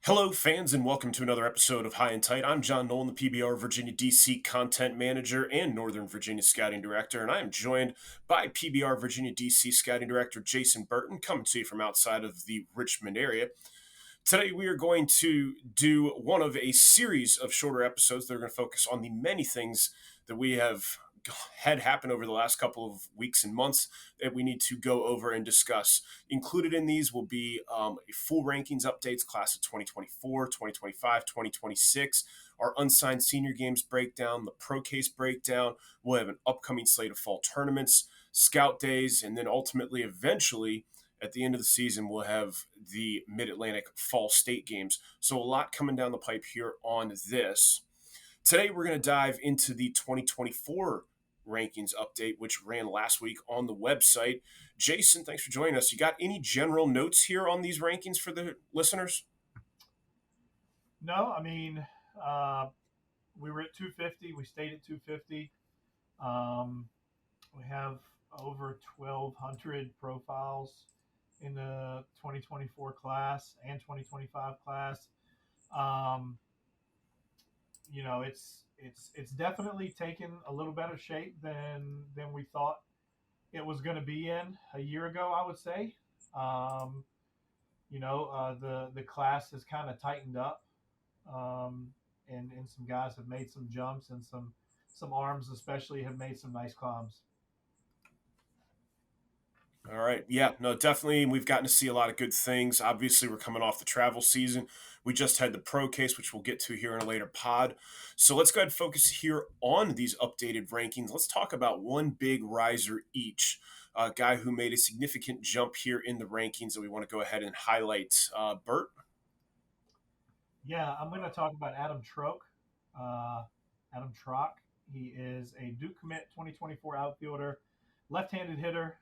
Hello, fans, and welcome to another episode of High and Tight. I'm John Nolan, the PBR Virginia DC Content Manager and Northern Virginia Scouting Director, and I am joined by PBR Virginia DC Scouting Director Jason Burton, coming to you from outside of the Richmond area. Today, we are going to do one of a series of shorter episodes that are going to focus on the many things that we have had happen over the last couple of weeks and months that we need to go over and discuss. Included in these will be a full rankings updates, class of 2024, 2025, 2026, our unsigned senior games breakdown, the pro case breakdown. We'll have an upcoming slate of fall tournaments, scout days, and then ultimately, eventually, at the end of the season, we'll have the Mid-Atlantic Fall State Games. So a lot coming down the pipe here on this. Today, we're going to dive into the 2024 rankings update, which ran last week on the website. Jason, thanks for joining us. You got any general notes here on these rankings for the listeners? No, uh, we were at 250. We stayed at 250. Um, we have over 1,200 profiles in the 2024 class and 2025 class. Um, it's definitely taken a little better shape than we thought it was going to be in a year ago. I would say. Um, the class has kind of tightened up. And some guys have made some jumps, and some arms especially have made some nice climbs. All right. Yeah, no, definitely. We've gotten to see a lot of good things. Obviously, we're coming off the travel season. We just had the pro case, which we'll get to here in a later pod. So let's go ahead and focus here on these updated rankings. Let's talk about one big riser each. A guy who made a significant jump here in the rankings that we want to go ahead and highlight. Bert? Yeah, I'm going to talk about Adam Troke. Uh, Adam Trock. He is a Duke commit 2024 outfielder, left-handed hitter.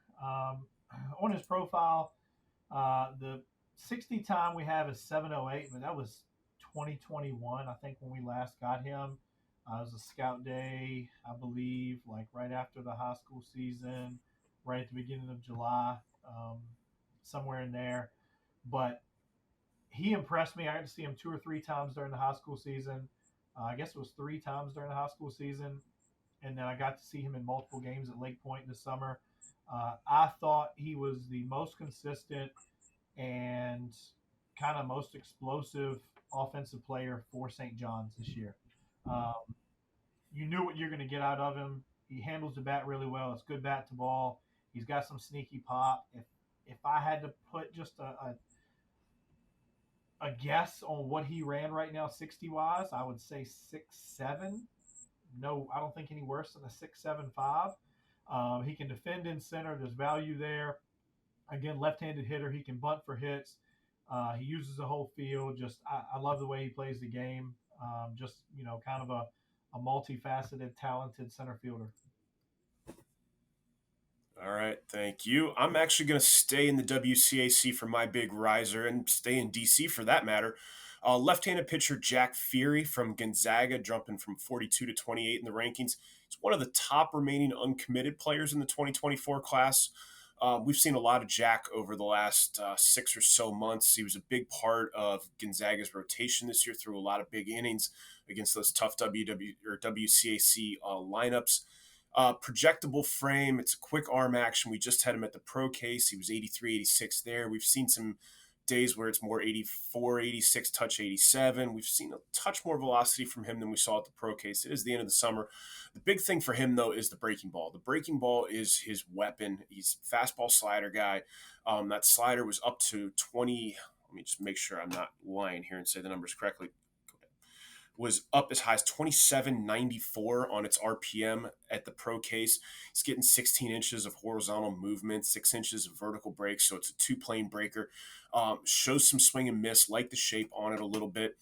On his profile, the 60 time we have is 708, but that was 2021, I think, when we last got him. It was a scout day, I believe, like right after the high school season, right at the beginning of July, somewhere in there. But he impressed me. I got to see him two or three times during the high school season. I guess it was three times during the high school season. And then I got to see him in multiple games at Lake Point this summer. I thought he was the most consistent and kind of most explosive offensive player for St. John's this year. Um, you knew what you're going to get out of him. He handles the bat really well. It's good bat to ball. He's got some sneaky pop. If I had to put just a guess on what he ran right now, 60 wise, I would say 6'7". No, I don't think any worse than a 6'7" 5". He can defend in center. There's value there. Again, left-handed hitter. He can bunt for hits. He uses the whole field. I love the way he plays the game. Kind of a multifaceted, talented center fielder. All right, thank you. I'm actually going to stay in the WCAC for my big riser and stay in DC for that matter. Left-handed pitcher Jack Fury from Gonzaga, jumping from 42 to 28 in the rankings. He's one of the top remaining uncommitted players in the 2024 class. We've seen a lot of Jack over the last 6 or so months. He was a big part of Gonzaga's rotation this year through a lot of big innings against those tough WCAC lineups. Projectable frame. It's a quick arm action. We just had him at the pro case. He was 83, 86 there. We've seen some days where it's more 84, 86, touch 87. We've seen a touch more velocity from him than we saw at the pro case. It is the end of the summer. The big thing for him, though, is the breaking ball. The breaking ball is his weapon. He's a fastball slider guy. That slider was up to 20. Let me just make sure I'm not lying here and say the numbers correctly. Was up as high as 2794 on its RPM at the pro case. He's getting 16 inches of horizontal movement, 6 inches of vertical break, so it's a two-plane breaker. Shows some swing and miss, like the shape on it a little bit.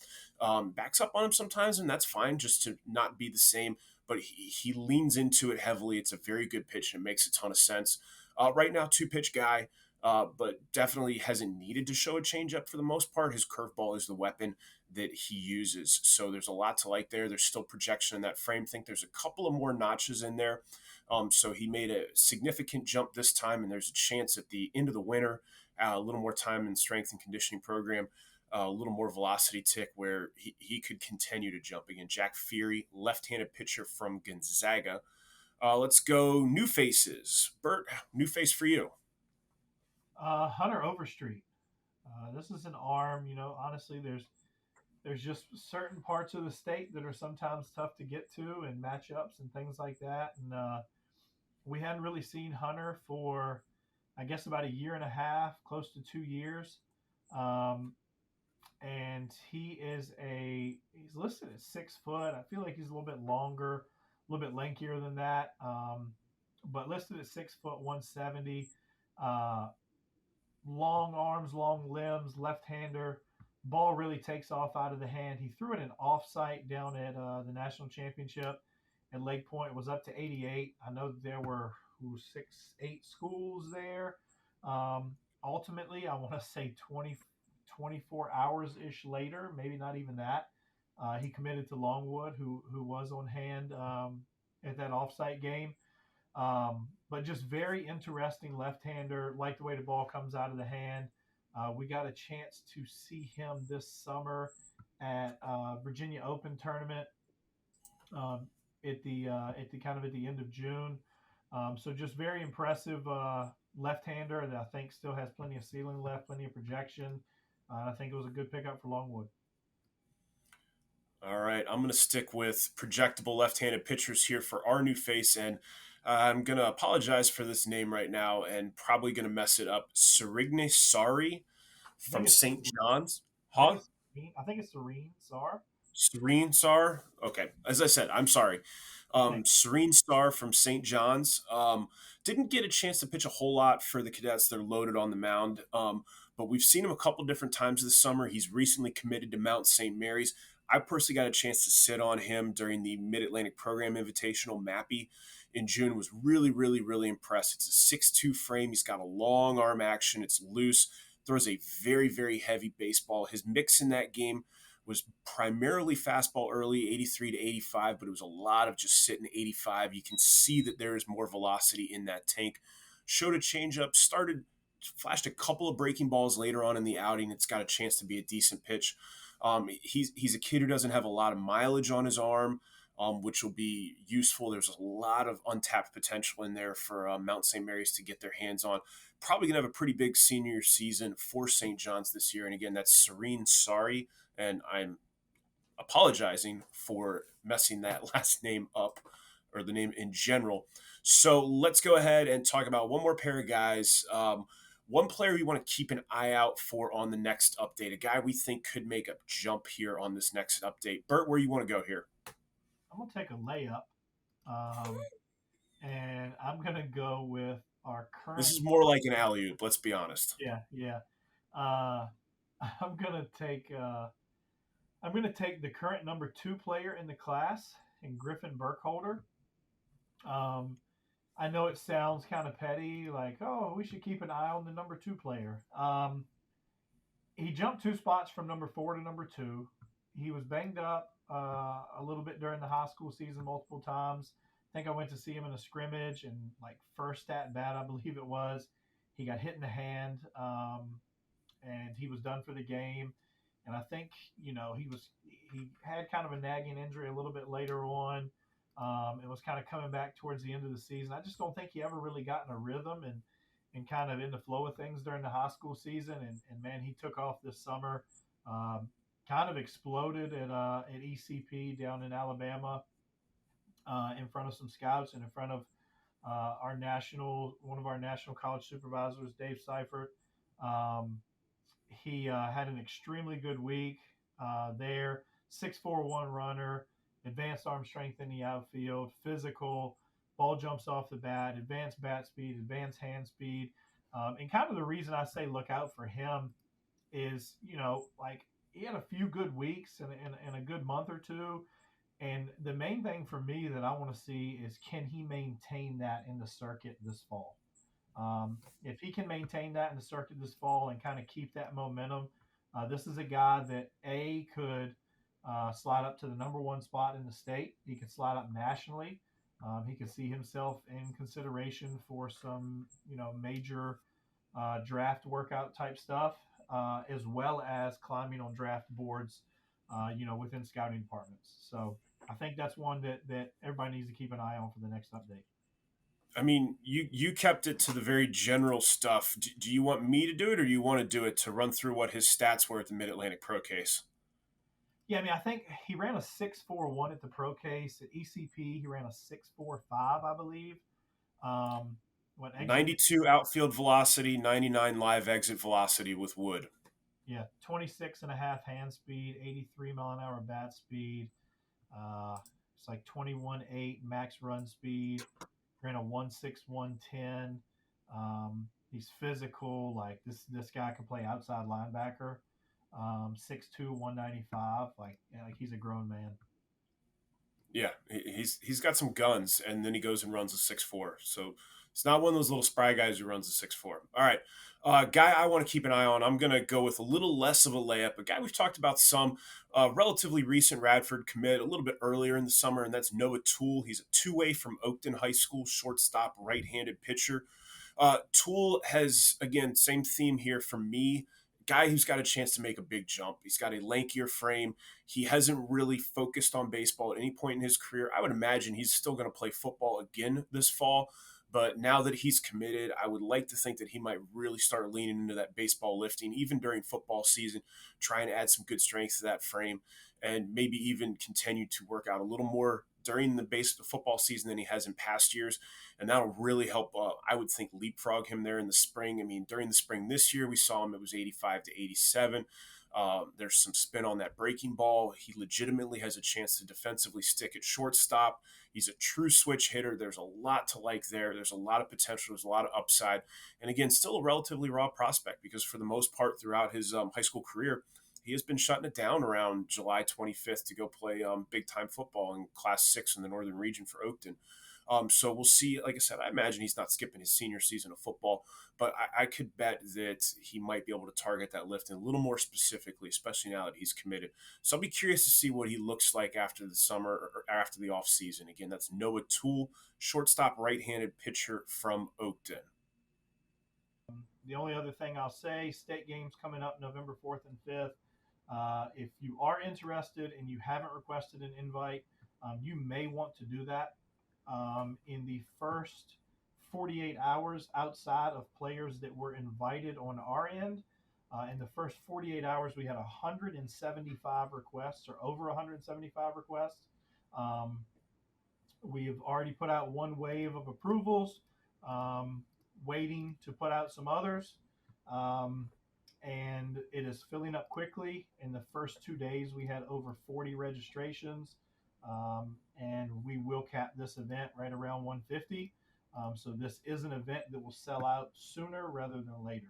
Backs up on him sometimes, and that's fine, just to not be the same. But he leans into it heavily. It's a very good pitch, and it makes a ton of sense. Right now, two-pitch guy, but definitely hasn't needed to show a changeup for the most part. His curveball is the weapon that he uses. So there's a lot to like there. There's still projection in that frame. I think there's a couple of more notches in there. So he made a significant jump this time, and there's a chance at the end of the winter, a little more time in strength and conditioning program, a little more velocity tick where he could continue to jump again. Jack Fury, left-handed pitcher from Gonzaga. Let's go new faces. Bert, new face for you. Hunter Overstreet. This is an arm. Honestly, there's just certain parts of the state that are sometimes tough to get to and matchups and things like that. And we hadn't really seen Hunter for, I guess, about a year and a half, close to 2 years. Um, and he's listed at 6 foot. I feel like he's a little bit longer, a little bit lankier than that. But listed at 6 foot 170. Uh, Long arms, long limbs, left-hander. Ball really takes off out of the hand. He threw it an off-site down at the national championship at Lake Point. It was up to 88. I know there were 8 schools there. Ultimately, I want to say 24 hours ish later, maybe not even that. He committed to Longwood, who was on hand at that offsite game. But just very interesting left-hander. Like the way the ball comes out of the hand. We got a chance to see him this summer at Virginia Open tournament um, at the end of June. So just very impressive left-hander that I think still has plenty of ceiling left, plenty of projection. I think it was a good pickup for Longwood. All right, I'm going to stick with projectable left-handed pitchers here for our new face, and I'm going to apologize for this name right now and probably going to mess it up. Serene Starr I think from it's St. John's. I think Huh? it's I think it's Serene Starr. Serene Starr. Okay, as I said, I'm sorry. Thank Serene Starr from St. John's. Didn't get a chance to pitch a whole lot for the cadets. They're loaded on the mound. But we've seen him a couple different times this summer. He's recently committed to Mount St. Mary's. I personally got a chance to sit on him during the Mid Atlantic Program Invitational Mappy in June. Was really, really, really impressed. It's a 6'2" frame. He's got a long arm action. It's loose. Throws a very, very heavy baseball. His mix in that game was primarily fastball early, 83 to 85, but it was a lot of just sitting 85. You can see that there is more velocity in that tank. Showed a changeup, flashed a couple of breaking balls later on in the outing. It's got a chance to be a decent pitch. He's a kid who doesn't have a lot of mileage on his arm, which will be useful. There's a lot of untapped potential in there for Mount St. Mary's to get their hands on. Probably going to have a pretty big senior season for St. John's this year. And again, that's Serene Starr, and I'm apologizing for messing that last name up or the name in general. So let's go ahead and talk about one more pair of guys. One player we want to keep an eye out for on the next update, a guy we think could make a jump here on this next update. Bert, where you want to go here? I'm gonna take a layup, um, and I'm gonna go with our This current. is more like an alley oop. Let's be honest. Yeah, yeah. Uh, I'm gonna take. I'm gonna take the current number 2 player in the class, in Griffin Burkholder. Um, I know it sounds kind of petty, like, oh, we should keep an eye on the number 2 player. He jumped 2 spots from number 4 to number 2. He was banged up a little bit during the high school season multiple times. I think I went to see him in a scrimmage, and like first at bat, I believe it was, he got hit in the hand, and he was done for the game. And I think he had kind of a nagging injury a little bit later on. It was kind of coming back towards the end of the season. I just don't think he ever really got in a rhythm and kind of in the flow of things during the high school season. And man, he took off this summer. Kind of exploded at ECP down in Alabama in front of some scouts and in front of one of our national college supervisors, Dave Seifert. Um, he had an extremely good week there. 6'4" runner, advanced arm strength in the outfield, physical, ball jumps off the bat, advanced bat speed, advanced hand speed. And kind of the reason I say look out for him is, like he had a few good weeks and a good month or two. And the main thing for me that I want to see is, can he maintain that in the circuit this fall? If he can maintain that in the circuit this fall and kind of keep that momentum, this is a guy that could slide up to the number 1 spot in the state. He could slide up nationally. He could see himself in consideration for some, major draft workout type stuff. as well as climbing on draft boards, within scouting departments. So I think that's one that everybody needs to keep an eye on for the next update. I mean, you kept it to the very general stuff. Do you want me to do it, or do you want to do it to run through what his stats were at the Mid Atlantic Pro Case? Yeah, I mean, I think he ran a 6.41 at the pro case. At ECP, he ran a 6.45, I believe. What exit? 92 outfield velocity, 99 live exit velocity with wood. Yeah, 26 and a half hand speed, 83 mile an hour bat speed. Uh, it's like 21.8 max run speed. Ran a 1.6110. He's physical. Like this guy can play outside linebacker. 6'2", 195. Like he's a grown man. Yeah, he's got some guns, and then he goes and runs a 6'4". So it's not one of those little spry guys who runs a 6'4". All right, guy I want to keep an eye on. I'm gonna go with a little less of a layup. A guy we've talked about some, relatively recent Radford commit a little bit earlier in the summer, and that's Noah Toole. He's a two-way from Oakton High School, shortstop, right-handed pitcher. Toole has, again, same theme here for me. Guy who's got a chance to make a big jump. He's got a lankier frame. He hasn't really focused on baseball at any point in his career. I would imagine he's still going to play football again this fall. But now that he's committed, I would like to think that he might really start leaning into that baseball lifting, even during football season, trying to add some good strength to that frame, and maybe even continue to work out a little more during the football season than he has in past years. And that'll really help, I would think, leapfrog him there in the spring. I mean, during the spring this year, we saw him, it was 85 to 87. There's some spin on that breaking ball. He legitimately has a chance to defensively stick at shortstop. He's a true switch hitter. There's a lot to like there. There's a lot of potential. There's a lot of upside. And again, still a relatively raw prospect because for the most part throughout his high school career, he has been shutting it down around July 25th to go play big time football in Class 6 in the Northern Region for Oakton. So we'll see. Like I said, I imagine he's not skipping his senior season of football, but I could bet that he might be able to target that lifting a little more specifically, especially now that he's committed. So I'll be curious to see what he looks like after the summer or after the off season. Again, that's Noah Toole, shortstop, right-handed pitcher from Oakton. The only other thing I'll say, state games coming up November 4th and 5th. If you are interested and you haven't requested an invite, you may want to do that. In the first 48 hours outside of players that were invited on our end, in the first 48 hours, we had 175 requests or over 175 requests. Um, we've already put out one wave of approvals, um, waiting to put out some others. Um, and it is filling up quickly. In the first 2 days, we had over 40 registrations, and we will cap this event right around 150. So this is an event that will sell out sooner rather than later.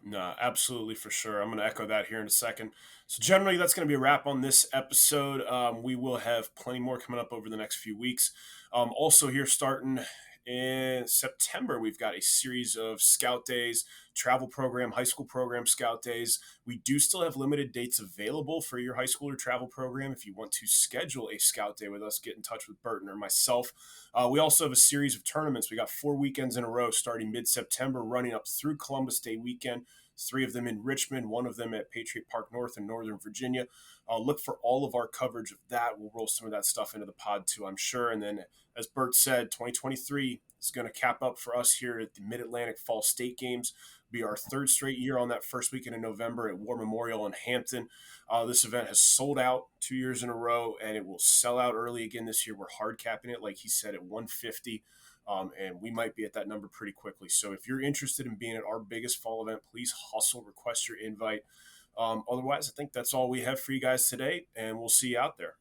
No, absolutely for sure. I'm going to echo that here in a second. So generally, that's going to be a wrap on this episode. We will have plenty more coming up over the next few weeks. Also, here starting in September, we've got a series of scout days, travel program, high school program scout days. We do still have limited dates available for your high school or travel program. If you want to schedule a scout day with us, get in touch with Burton or myself. We also have a series of tournaments. We got 4 weekends in a row starting mid-September, running up through Columbus Day weekend. 3 of them in Richmond, 1 of them at Patriot Park North in Northern Virginia. Look for all of our coverage of that. We'll roll some of that stuff into the pod too, I'm sure. And then, as Bert said, 2023 is going to cap up for us here at the Mid-Atlantic Fall State Games. Be our 3rd straight year on that first weekend in November at War Memorial in Hampton. This event has sold out 2 years in a row, and it will sell out early again this year. We're hard capping it, like he said, at 150. And we might be at that number pretty quickly. So if you're interested in being at our biggest fall event, please hustle, request your invite. Otherwise, I think that's all we have for you guys today, and we'll see you out there.